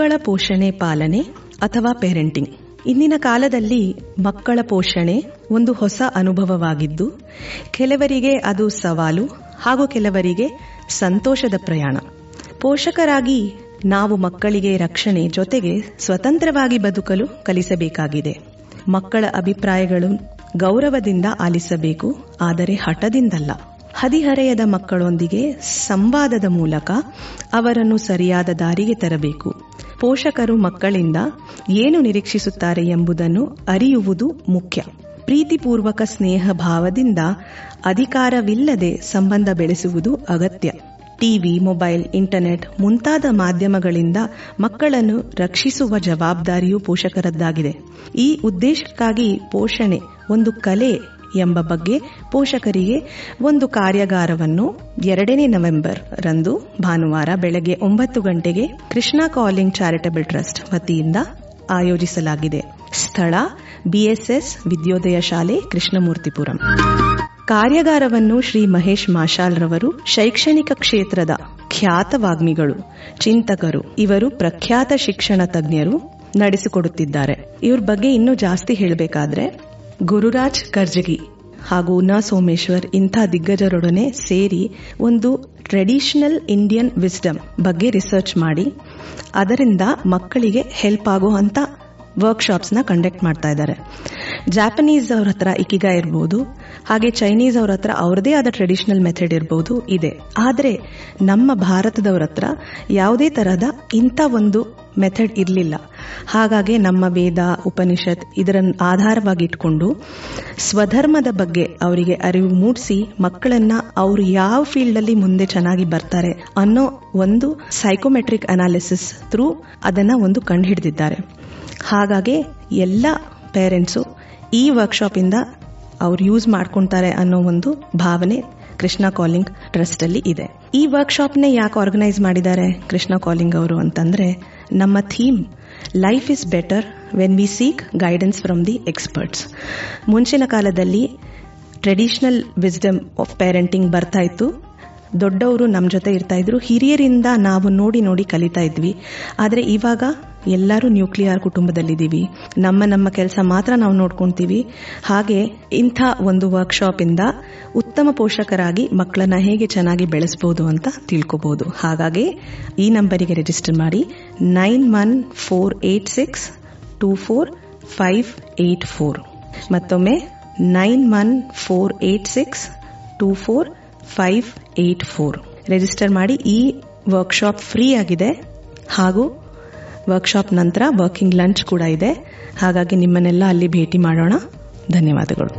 ಮಕ್ಕಳ ಪೋಷಣೆ ಪಾಲನೆ ಅಥವಾ ಪೇರೆಂಟಿಂಗ್. ಇಂದಿನ ಕಾಲದಲ್ಲಿ ಮಕ್ಕಳ ಪೋಷಣೆ ಒಂದು ಹೊಸ ಅನುಭವವಾಗಿದ್ದು, ಕೆಲವರಿಗೆ ಅದು ಸವಾಲು ಹಾಗೂ ಕೆಲವರಿಗೆ ಸಂತೋಷದ ಪ್ರಯಾಣ. ಪೋಷಕರಾಗಿ ನಾವು ಮಕ್ಕಳಿಗೆ ರಕ್ಷಣೆ ಜೊತೆಗೆ ಸ್ವತಂತ್ರವಾಗಿ ಬದುಕಲು ಕಲಿಸಬೇಕಾಗಿದೆ. ಮಕ್ಕಳ ಅಭಿಪ್ರಾಯಗಳು ಗೌರವದಿಂದ ಆಲಿಸಬೇಕು, ಆದರೆ ಹಠದಿಂದಲ್ಲ. ಹದಿಹರೆಯದ ಮಕ್ಕಳೊಂದಿಗೆ ಸಂವಾದದ ಮೂಲಕ ಅವರನ್ನು ಸರಿಯಾದ ದಾರಿಗೆ ತರಬೇಕು. ಪೋಷಕರು ಮಕ್ಕಳಿಂದ ಏನು ನಿರೀಕ್ಷಿಸುತ್ತಾರೆ ಎಂಬುದನ್ನು ಅರಿಯುವುದು ಮುಖ್ಯ. ಪ್ರೀತಿಪೂರ್ವಕ ಸ್ನೇಹ ಭಾವದಿಂದ ಅಧಿಕಾರವಿಲ್ಲದೆ ಸಂಬಂಧ ಬೆಳೆಸುವುದು ಅಗತ್ಯ. ಟಿವಿ, ಮೊಬೈಲ್, ಇಂಟರ್ನೆಟ್ ಮುಂತಾದ ಮಾಧ್ಯಮಗಳಿಂದ ಮಕ್ಕಳನ್ನು ರಕ್ಷಿಸುವ ಜವಾಬ್ದಾರಿಯು ಪೋಷಕರದ್ದಾಗಿದೆ. ಈ ಉದ್ದೇಶಕ್ಕಾಗಿ ಪೋಷಣೆ ಒಂದು ಕಲೆ ಎಂಬ ಬಗ್ಗೆ ಪೋಷಕರಿಗೆ ಒಂದು ಕಾರ್ಯಾಗಾರವನ್ನು 2ನೇ ನವೆಂಬರ್ ರಂದು ಭಾನುವಾರ ಬೆಳಗ್ಗೆ 9 ಗಂಟೆಗೆ ಕೃಷ್ಣಾ ಕಾಲಿಂಗ್ ಚಾರಿಟಬಲ್ ಟ್ರಸ್ಟ್ ವತಿಯಿಂದ ಆಯೋಜಿಸಲಾಗಿದೆ. ಸ್ಥಳ BSS ವಿದ್ಯೋದಯ ಶಾಲೆ, ಕೃಷ್ಣಮೂರ್ತಿಪುರಂ. ಕಾರ್ಯಾಗಾರವನ್ನು ಶ್ರೀ ಮಹೇಶ್ ಮಾಶಾಲ್ ರವರು ಶೈಕ್ಷಣಿಕ ಕ್ಷೇತ್ರದ ಖ್ಯಾತ ವಾಗ್ಮಿಗಳು, ಚಿಂತಕರು, ಇವರು ಪ್ರಖ್ಯಾತ ಶಿಕ್ಷಣ ತಜ್ಞರು ನಡೆಸಿಕೊಡುತ್ತಿದ್ದಾರೆ. ಇವ್ರ ಬಗ್ಗೆ ಇನ್ನೂ ಜಾಸ್ತಿ ಹೇಳಬೇಕಾದ್ರೆ ಗುರುರಾಜ್ ಕರ್ಜಗಿ ಹಾಗೂ ನ ಸೋಮೇಶ್ವರ್ ಇಂಥ ದಿಗ್ಗಜರೊಡನೆ ಸೇರಿ ಒಂದು ಟ್ರೆಡಿಷನಲ್ ಇಂಡಿಯನ್ ವಿಸ್ಡಮ್ ಬಗ್ಗೆ ರಿಸರ್ಚ್ ಮಾಡಿ ಅದರಿಂದ ಮಕ್ಕಳಿಗೆ ಹೆಲ್ಪ್ ಆಗುವಂತ ವರ್ಕ್ಶಾಪ್ಸ್ನ ಕಂಡಕ್ಟ್ ಮಾಡ್ತಾ ಇದ್ದಾರೆ. ಜಾಪನೀಸ್ ಅವ್ರ ಹತ್ರ ಇಕಿಗಾ ಇರ್ಬೋದು, ಹಾಗೆ ಚೈನೀಸ್ ಅವ್ರ ಹತ್ರ ಅವ್ರದೇ ಆದ ಟ್ರೆಡಿಷನಲ್ ಮೆಥಡ್ ಇರ್ಬೋದು ಇದೆ. ಆದರೆ ನಮ್ಮ ಭಾರತದವ್ರ ಹತ್ರ ಯಾವುದೇ ತರಹದ ಇಂಥ ಒಂದು ಮೆಥಡ್ ಇರಲಿಲ್ಲ. ಹಾಗಾಗಿ ನಮ್ಮ ವೇದ, ಉಪನಿಷತ್ ಇದರ ಆಧಾರವಾಗಿ ಇಟ್ಕೊಂಡು ಸ್ವಧರ್ಮದ ಬಗ್ಗೆ ಅವರಿಗೆ ಅರಿವು ಮೂಡಿಸಿ ಮಕ್ಕಳನ್ನ ಅವರು ಯಾವ ಫೀಲ್ಡ್ ಅಲ್ಲಿ ಮುಂದೆ ಚೆನ್ನಾಗಿ ಬರ್ತಾರೆ ಅನ್ನೋ ಒಂದು ಸೈಕೋಮೆಟ್ರಿಕ್ ಅನಾಲಿಸಿಸ್ ಥ್ರೂ ಅದನ್ನ ಒಂದು ಕಂಡು ಹಿಡಿದಿದ್ದಾರೆ. ಹಾಗಾಗಿ ಎಲ್ಲ ಪೇರೆಂಟ್ಸು ಈ ವರ್ಕ್ಶಾಪ್ ಇಂದ ಅವ್ರು ಯೂಸ್ ಮಾಡ್ಕೊಂತಾರೆ ಅನ್ನೋ ಒಂದು ಭಾವನೆ ಕೃಷ್ಣಾ ಕಾಲಿಂಗ್ ಟ್ರಸ್ಟ್ ಅಲ್ಲಿ ಇದೆ. ಈ ವರ್ಕ್ಶಾಪ್ನೇ ಯಾಕೆ ಆರ್ಗನೈಸ್ ಮಾಡಿದ್ದಾರೆ ಕೃಷ್ಣಾ ಕಾಲಿಂಗ್ ಅವರು ಅಂತಂದ್ರೆ, ನಮ್ಮ theme life is better when we seek guidance from the experts. ಮುಂಚಿನ ಕಾಲದಲ್ಲಿ ಟ್ರೆಡಿಷನಲ್ ವಿಸ್ಡಮ್ ಆಫ್ ಪೇರೆಂಟಿಂಗ್ ಬರ್ತಾ ಇತ್ತು. ದೊಡ್ಡವರು ನಮ್ಮ ಜೊತೆ ಇರ್ತಾ ಇದ್ರು, ಹಿರಿಯರಿಂದ ನಾವು ನೋಡಿ ನೋಡಿ ಕಲಿತಾ ಇದ್ವಿ. ಆದರೆ ಇವಾಗ ಎಲ್ಲರೂ ನ್ಯೂಕ್ಲಿಯರ್ ಕುಟುಂಬದಲ್ಲಿದ್ದೀವಿ. ನಮ್ಮ ಕೆಲಸ ಮಾತ್ರ ನಾವು ನೋಡ್ಕೊಂತೀವಿ. ಹಾಗೆ ಇಂಥ ಒಂದು ವರ್ಕ್ಶಾಪ್ ಇಂದ ಉತ್ತಮ ಪೋಷಕರಾಗಿ ಮಕ್ಕಳನ್ನ ಹೇಗೆ ಚೆನ್ನಾಗಿ ಬೆಳೆಸಬಹುದು ಅಂತ ತಿಳ್ಕೋಬಹುದು. ಹಾಗಾಗಿ ಈ ನಂಬರಿಗೆ ರಿಜಿಸ್ಟರ್ ಮಾಡಿ 9148624584. ಮತ್ತೊಮ್ಮೆ 9148624584 ರಿಜಿಸ್ಟರ್ ಮಾಡಿ. ಈ ವರ್ಕ್ಶಾಪ್ ಫ್ರೀ ಆಗಿದೆ ಹಾಗೂ ವರ್ಕ್ಶಾಪ್ ನಂತರ ವರ್ಕಿಂಗ್ ಲಂಚ್ ಕೂಡ ಇದೆ. ಹಾಗಾಗಿ ನಿಮ್ಮನ್ನೆಲ್ಲ ಅಲ್ಲಿ ಭೇಟಿ ಮಾಡೋಣ. ಧನ್ಯವಾದಗಳು.